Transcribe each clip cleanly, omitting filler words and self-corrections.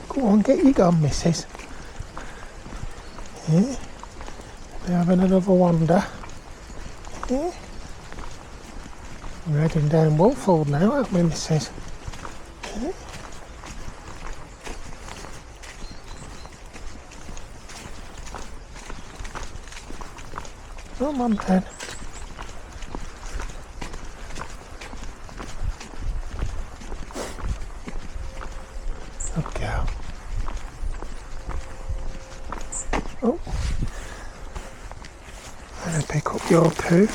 Go on, get your gun, missus. Yeah. We're having another wander. Yeah. We're heading down Woodhill now, aren't we, missus? Yeah. Come on then. Good girl. Oh. I'm going to pick up your poo.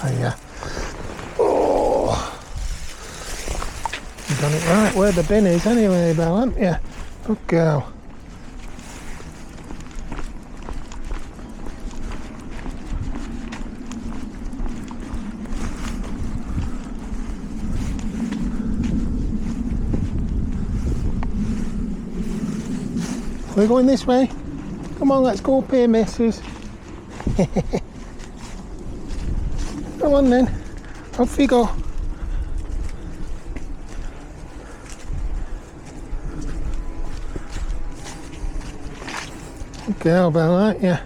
Oh yeah. Oh. You've done it right where the bin is anyway, Belle, haven't you? Good girl. We're going this way. Come on, let's go up here, missus. Come on then. Off we go. Good girl, Belle, aren't you?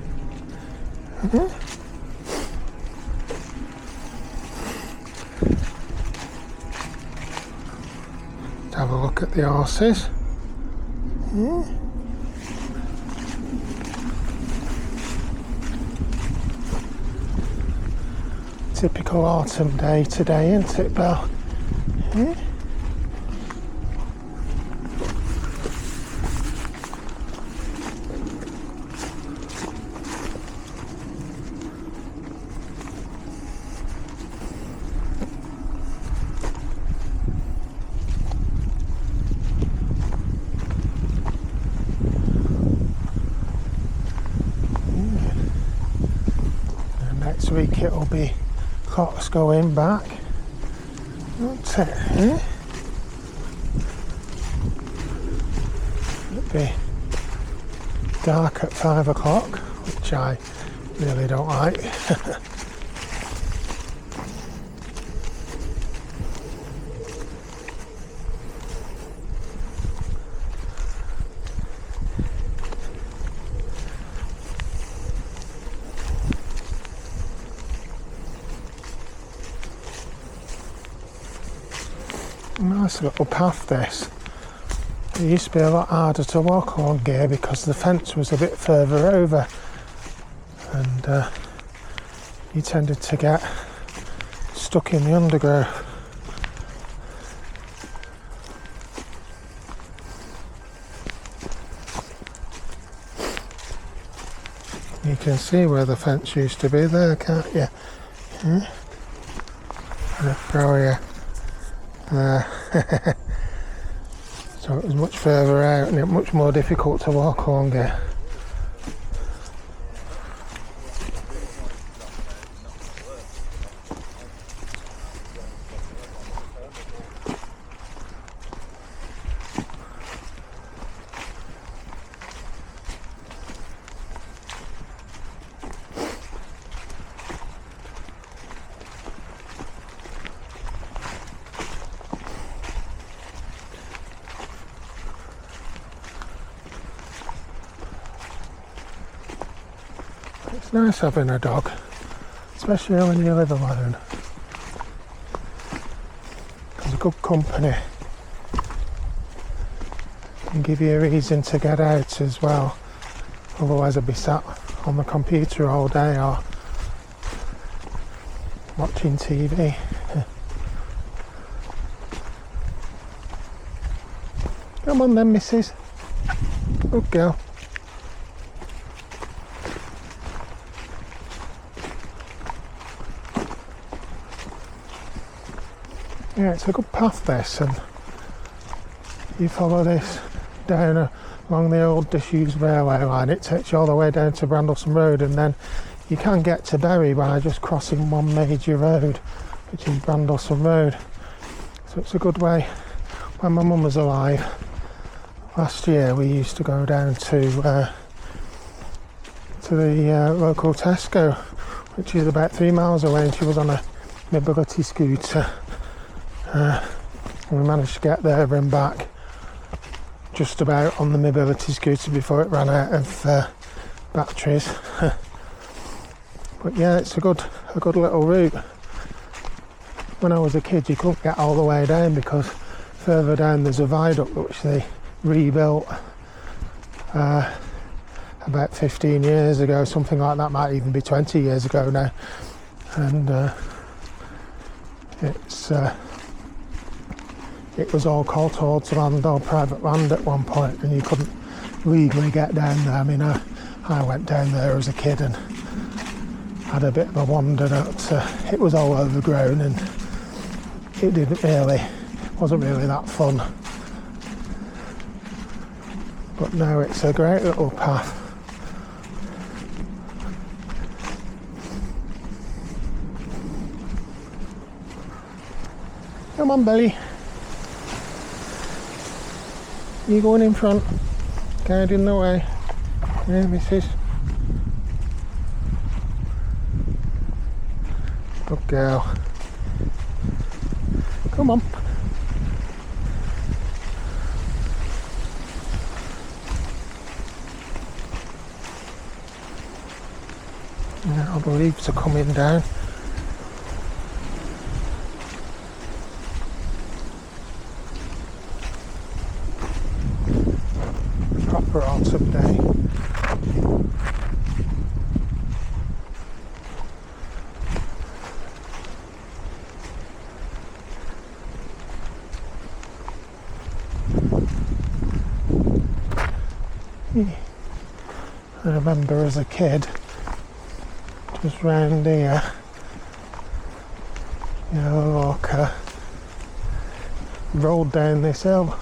Let's have a look at the horses. Yeah. Typical autumn day today, isn't it, Belle? Yeah. And next week it'll be clocks going back, won't it? Yeah? It'll be dark at 5 o'clock, which I really don't like. Nice little path this. It used to be a lot harder to walk along here because the fence was a bit further over and you tended to get stuck in the undergrowth. You can see where the fence used to be there, can't you? Yeah. I'll throw you. So it was much further out and it was much more difficult to walk along here. It's nice having a dog, especially when you live alone. Because a good company can give you a reason to get out as well. Otherwise I'd be sat on the computer all day or watching TV. Come on then, missus. Good girl. Yeah, it's a good path this, and you follow this down along the old disused railway line. It takes you all the way down to Brandleston Road, and then you can get to Bury by just crossing one major road, which is Brandleston Road. So it's a good way. When my mum was alive, last year we used to go down to to the local Tesco, which is about 3 miles away, and she was on a mobility scooter. We managed to get there and back just about on the mobility scooter before it ran out of batteries. But yeah, it's a good little route. When I was a kid, you couldn't get all the way down because further down there's a viaduct which they rebuilt about 15 years ago, something like that, might even be 20 years ago now. And it was all Courtaulds land, all private land at one point, and you couldn't legally get down there. I mean, I went down there as a kid and had a bit of a wander out. It was all overgrown and it wasn't really that fun. But now it's a great little path. Come on, Belly. You going in front, guiding the way. Yeah, missus. Good girl. Come on. Now the leaves are coming down. Proper autumn day. I remember as a kid, just round here, you know, like rolled down this hill.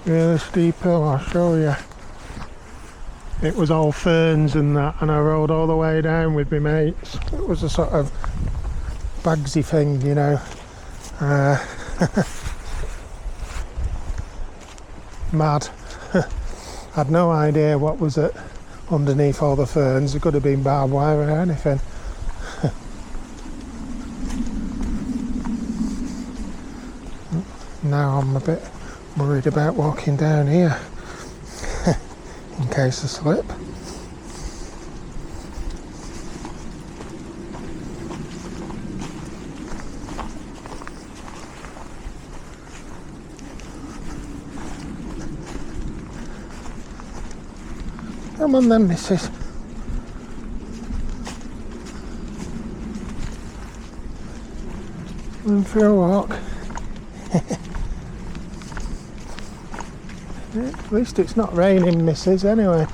Really steep hill, I'll show you. It was all ferns and that, and I rode all the way down with my mates. It was a sort of Bagsy thing, you know. Mad. Had no idea what was underneath all the ferns. It could have been barbed wire or anything. Now I'm a bit worried about walking down here in case I slip. Come on then, missus. Going for a walk. At least it's not raining, missus, anyway.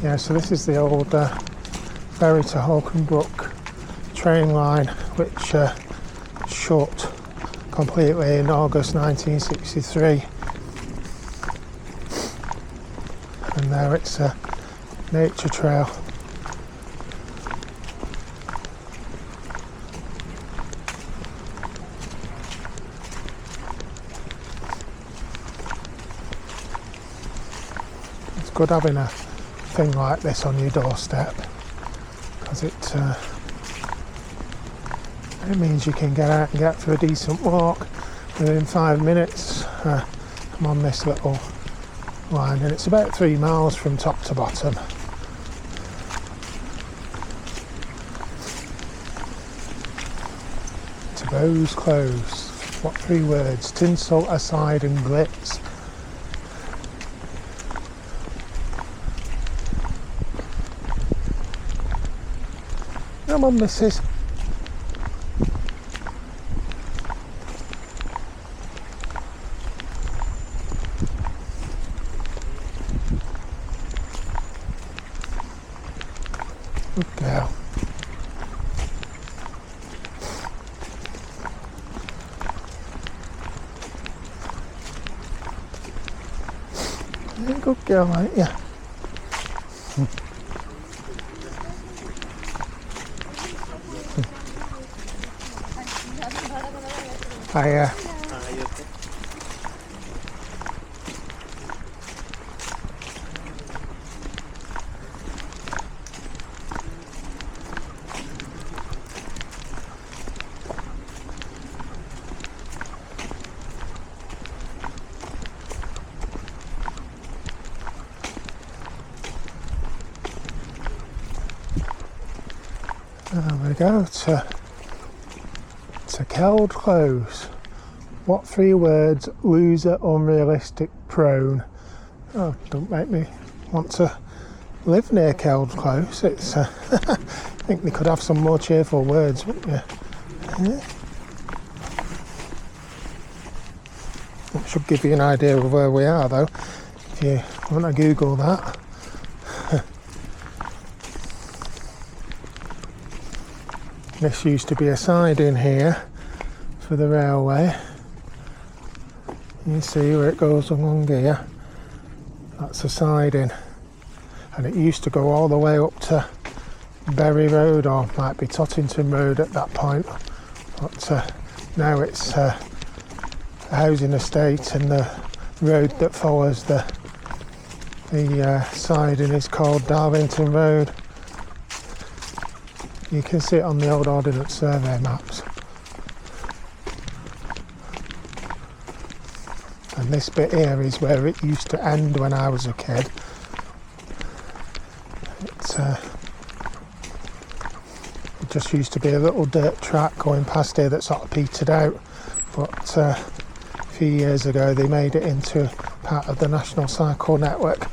Yeah, so this is the old ferry to Holcombe Brook train line, which shut completely in August 1963. And there it's a nature trail. It's good having a thing like this on your doorstep, because it means you can get out and get for a decent walk within 5 minutes. I'm on this little line and it's about 3 miles from top to bottom. To Beau's Close. What 3 words? Tinsel aside and glitz. Come on, missus. Good girl. You're a good girl, ain't you? Hiya. There we go, to Kirklees. What 3 words? Loser, unrealistic, prone. Oh, don't make me want to live near Kirklees. It's I think they could have some more cheerful words, wouldn't you? Yeah. It should give you an idea of where we are though, if you want to Google that. This used to be a siding here for the railway. You see where it goes along here? That's a siding. And it used to go all the way up to Bury Road, or might be Tottington Road at that point. But now it's a housing estate, and the road that follows the siding is called Darlington Road. You can see it on the old Ordnance Survey maps. And this bit here is where it used to end when I was a kid. It just used to be a little dirt track going past here that sort of petered out. But a few years ago they made it into part of the National Cycle Network.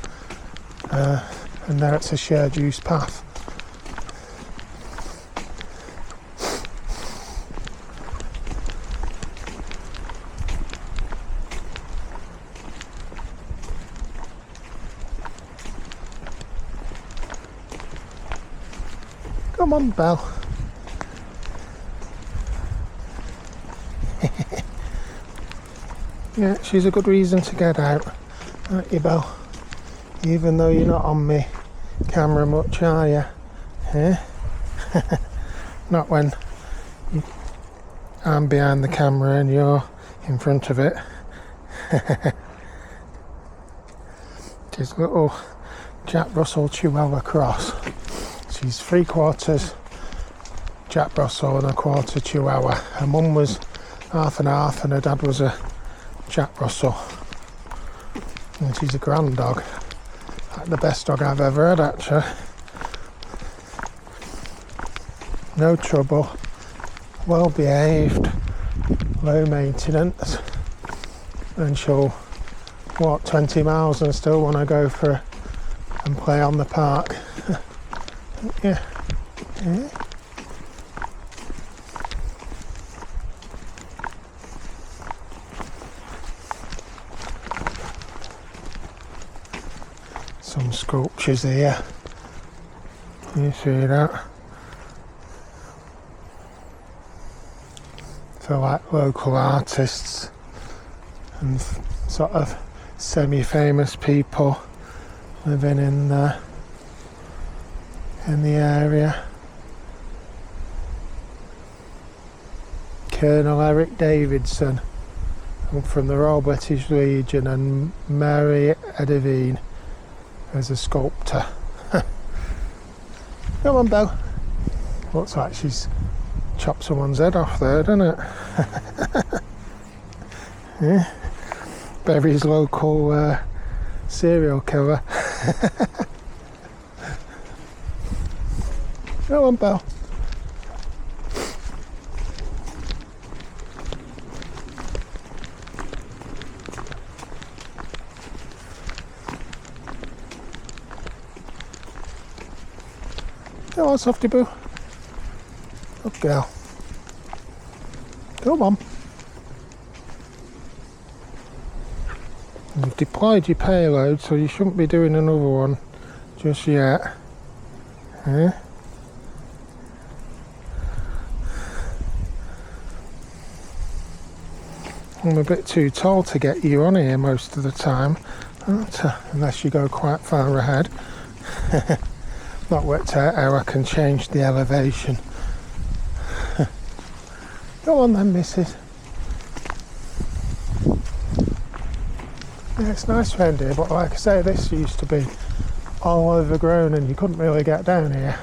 And now it's a shared use path. Come on, Belle. Yeah, she's a good reason to get out, aren't you, Belle? Even though you're not on me camera much, are you? Eh? Not when I'm behind the camera and you're in front of it. She's a little Jack Russell Chihuahua cross. She's 3/4 Jack Russell and 1/4 Chihuahua. Her mum was half and half, and her dad was a Jack Russell. And she's a grand dog. Like the best dog I've ever had, actually. No trouble, well behaved, low maintenance, and she'll walk 20 miles and still want to go for and play on the park. Yeah. Yeah. Some sculptures here. You see that? For like local artists and sort of semi-famous people living in the area. Colonel Eric Davidson from the Royal British Legion, and Mary Edivine as a sculptor. Come on, Belle. Looks like she's chopped someone's head off there, doesn't it? Yeah. Berry's local serial killer. Come on, Belle. Come on, softy boo. Good girl. Come on. You've deployed your payload, so you shouldn't be doing another one just yet. Eh? I'm a bit too tall to get you on here most of the time, unless you go quite far ahead. Not worked out how I can change the elevation. Go on then, missus. Yeah, it's nice round here, but like I say, this used to be all overgrown and you couldn't really get down here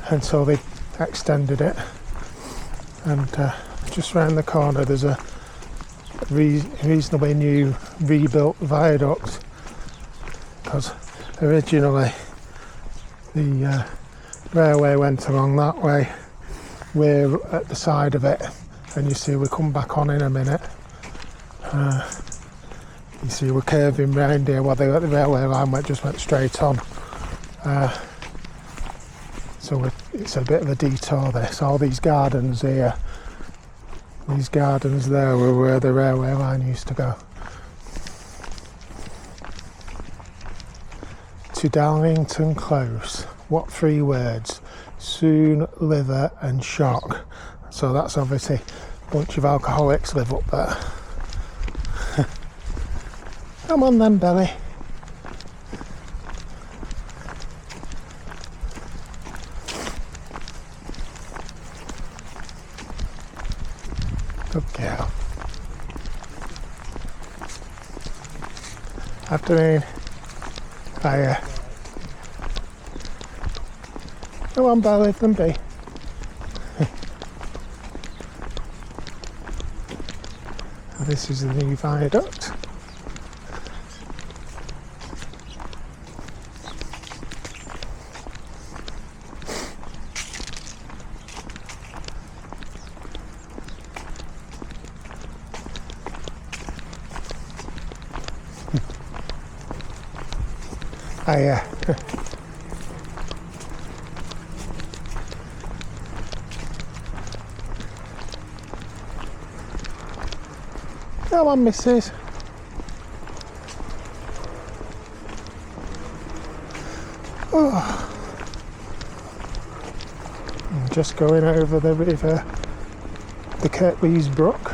until they extended it. And just round the corner there's a reasonably new rebuilt viaduct, because originally the railway went along that way. We're at the side of it, and you see we come back on in a minute. You see we're curving round here while the railway line just went straight on. So it's a bit of a detour this. All these gardens here, these gardens there were where the railway line used to go. To Darlington Close. What 3 words? Soon, liver and shock. So that's obviously a bunch of alcoholics live up there. Come on then, Belle. Good girl. Afternoon. Hiya. Come on, Belle, let them be. This is the new viaduct. Hiya. Come on, missus. Oh. I'm just going over the river, the Kirklees Brook.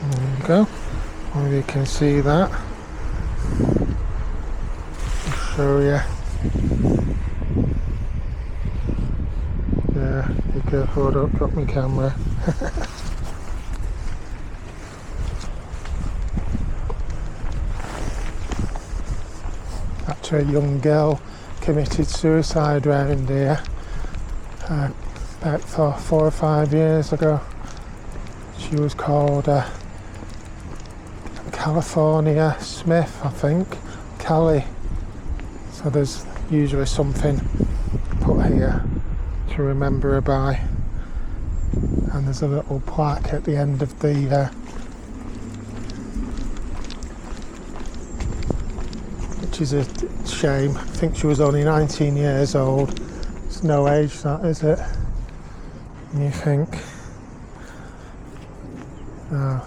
There you go. Well, you can see that. I'll show you. Yeah, be careful, don't drop my camera. Actually, a young girl committed suicide round here about 4 or 5 years ago. She was called California Smith, I think, Cali. So there's usually something put here to remember her by, and there's a little plaque at the end of the which is a shame. I think she was only 19 years old. It's no age, that, is it? You think? No.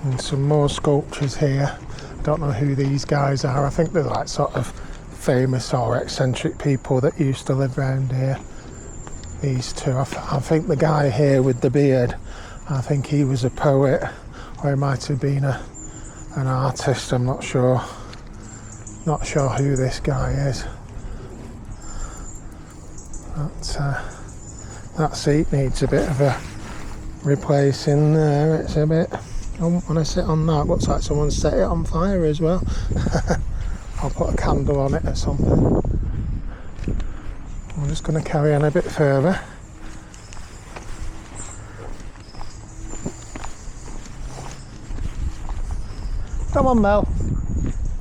And some more sculptures here. I don't know who these guys are. I think they're like sort of famous or eccentric people that used to live around here. These two. I think the guy here with the beard, I think he was a poet, or he might have been an artist. I'm not sure. Not sure who this guy is. But that seat needs a bit of a replacing there. It's a bit. I don't want to sit on that. Looks like someone set it on fire as well. I'll put a candle on it or something. I'm just going to carry on a bit further. Come on, Belle.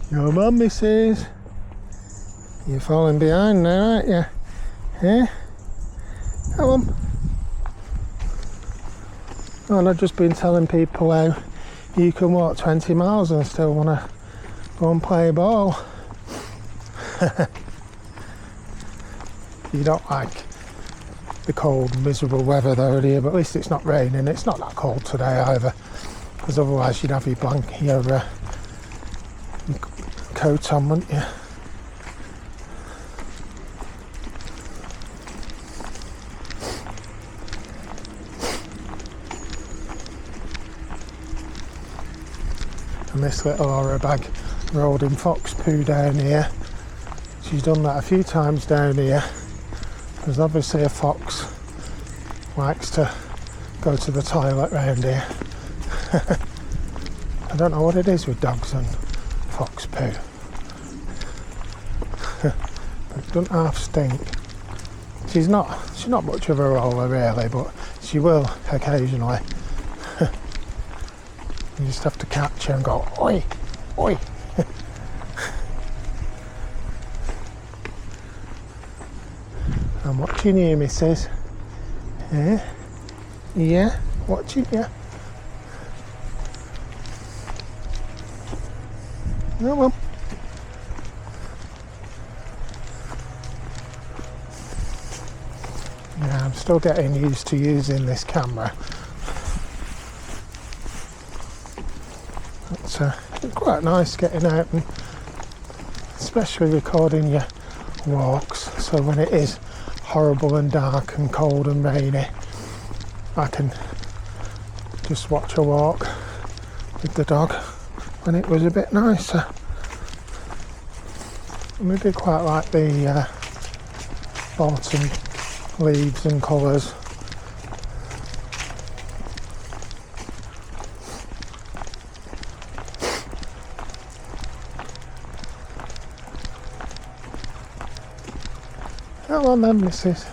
Come on, missus. You're falling behind now, aren't you? Yeah? Come on. And I've just been telling people how you can walk 20 miles and still want to go and play ball. You don't like the cold, miserable weather though here, but at least it's not raining. It's not that cold today either, because otherwise you'd have your blanket, your coat on, wouldn't you? And this little horror bag rolled in fox poo down here. She's done that a few times down here. There's obviously a fox likes to go to the toilet round here. I don't know what it is with dogs and fox poo. It doesn't half stink. She's not much of a roller really, but she will occasionally. You just have to catch her and go, oi, oi. I'm watching you, missus. Yeah, watching you. Oh well. Yeah, I'm still getting used to using this camera. It's quite nice getting out and especially recording your walks. So when it is horrible and dark and cold and rainy, I can just watch a walk with the dog when it was a bit nicer. And I do quite like the autumn leaves and colours. Come on then, missus.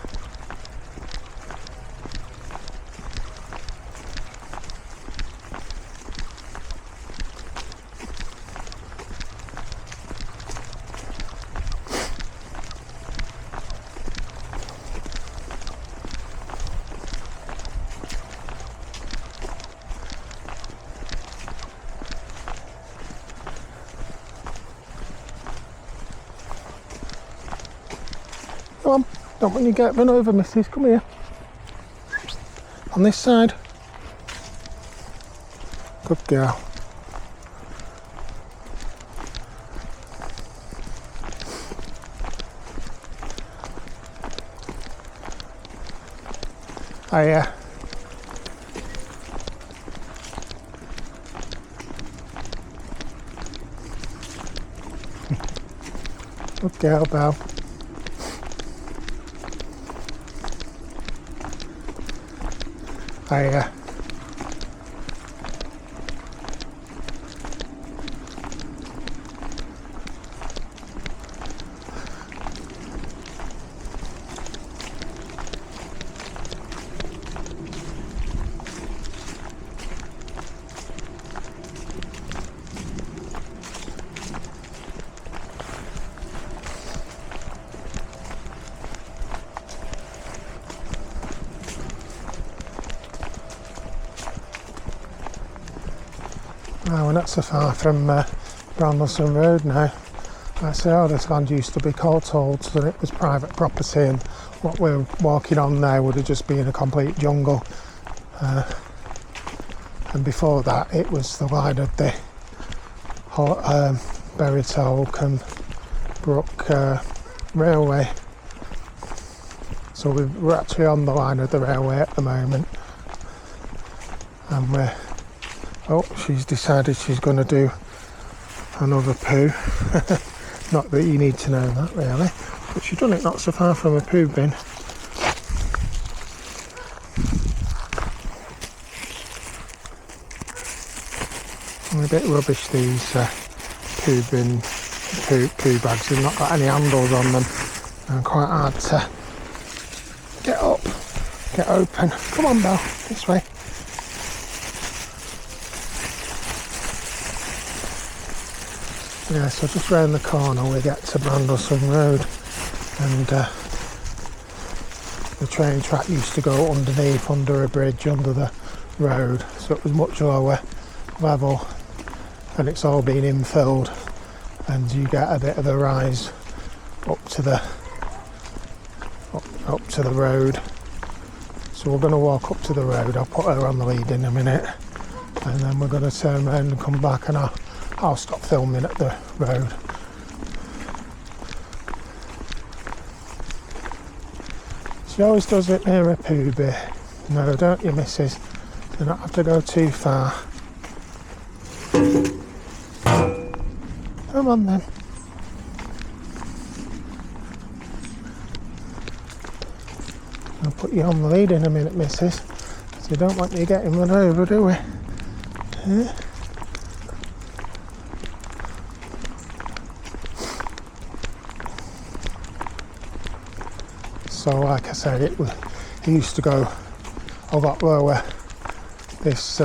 Come on, don't want you to get run over, missus. Come here. On this side. Good girl. Hiya. Good girl, Belle. Hiya. Well, we're not so far from Brandleston Road now. I say, oh, this land used to be courtholds and it was private property, and what we're walking on now would have just been a complete jungle. And before that, it was the line of the Holcombe Brook Railway. So we're actually on the line of the railway at the moment, and we're she's decided she's going to do another poo. Not that you need to know that really, but she's done it not so far from a poo bin. I'm a bit rubbish, these poo bags. They've not got any handles on them and quite hard to get open. Come on, Belle, this way. Yeah, so just round the corner we get to Brandleston Road, and the train track used to go underneath, under a bridge, under the road, so it was much lower level, and it's all been infilled, and you get a bit of a rise up to the road. So we're going to walk up to the road. I'll put her on the lead in a minute, and then we're going to turn around and come back, and I'll stop filming at the road. She always does it near a poo bit. No, don't you, missus? You don't have to go too far. Come on then. I'll put you on the lead in a minute, missus. So you don't want you getting run over, do we? Yeah. So like I said, it used to go a lot lower, this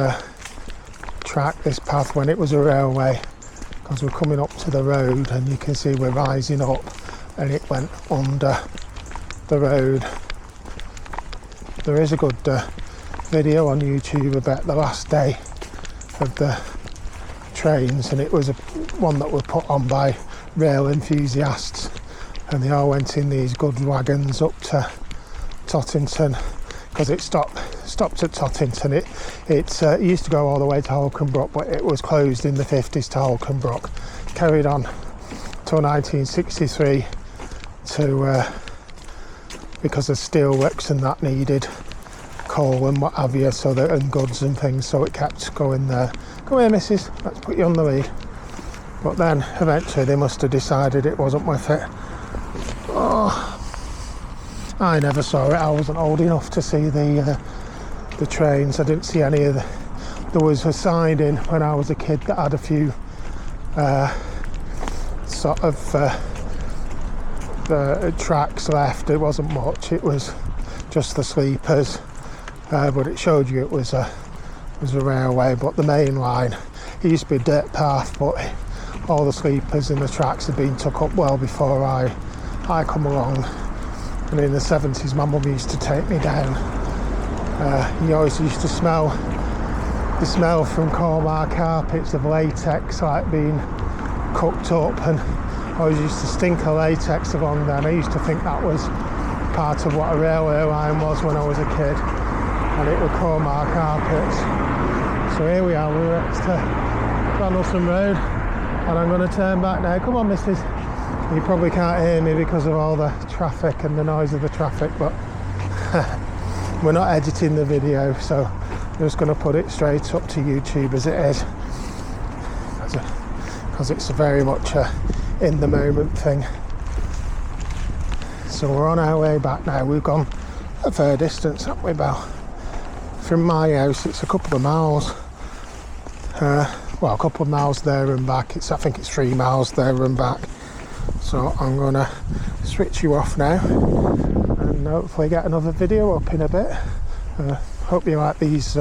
track, this path, when it was a railway, because we're coming up to the road and you can see we're rising up, and it went under the road. There is a good video on YouTube about the last day of the trains, and it was one that was put on by rail enthusiasts, and they all went in these good wagons up to Tottington, because it stopped at Tottington. It used to go all the way to Holcombe Brook, but it was closed in the 50s to Holcombe Brook, carried on till 1963 because of steelworks and that needed coal and what have you, and goods and things, so it kept going there. Come here, missus, let's put you on the lead. But then eventually they must have decided it wasn't worth it. Oh, I never saw it. I wasn't old enough to see the trains. I didn't see any of the. There was a siding when I was a kid that had a few tracks left. It wasn't much. It was just the sleepers, but it showed you it was a railway. But the main line, it used to be a dirt path, but all the sleepers and the tracks had been took up well before I come along. And in the 70s, my mum used to take me down. You always used to smell the smell from Cormar carpets of latex, like being cooked up, and I always used to stink of latex along there. And I used to think that was part of what a railway line was when I was a kid, and it was Cormar carpets. So here we are, we're at Donaldson Road, and I'm going to turn back now. Come on, missus. You probably can't hear me because of all the traffic and the noise of the traffic, but we're not editing the video, so I'm just going to put it straight up to YouTube as it is, because it's very much a in the moment thing. So we're on our way back now. We've gone a fair distance, haven't we, Belle? From my house it's a couple of miles. Well, a couple of miles there and back. I think it's 3 miles there and back. So I'm going to switch you off now and hopefully get another video up in a bit. Hope you like these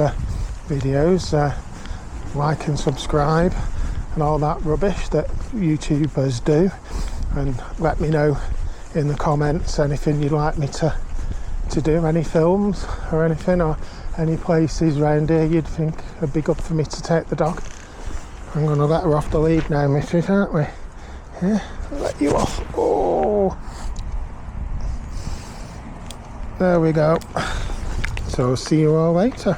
videos. Like and subscribe and all that rubbish that YouTubers do, and let me know in the comments anything you'd like me to do, any films or anything, or any places around here you'd think would be good for me to take the dog. I'm going to let her off the lead now, missus, aren't we? Yeah, let you off. Oh, there we go. So see you all later.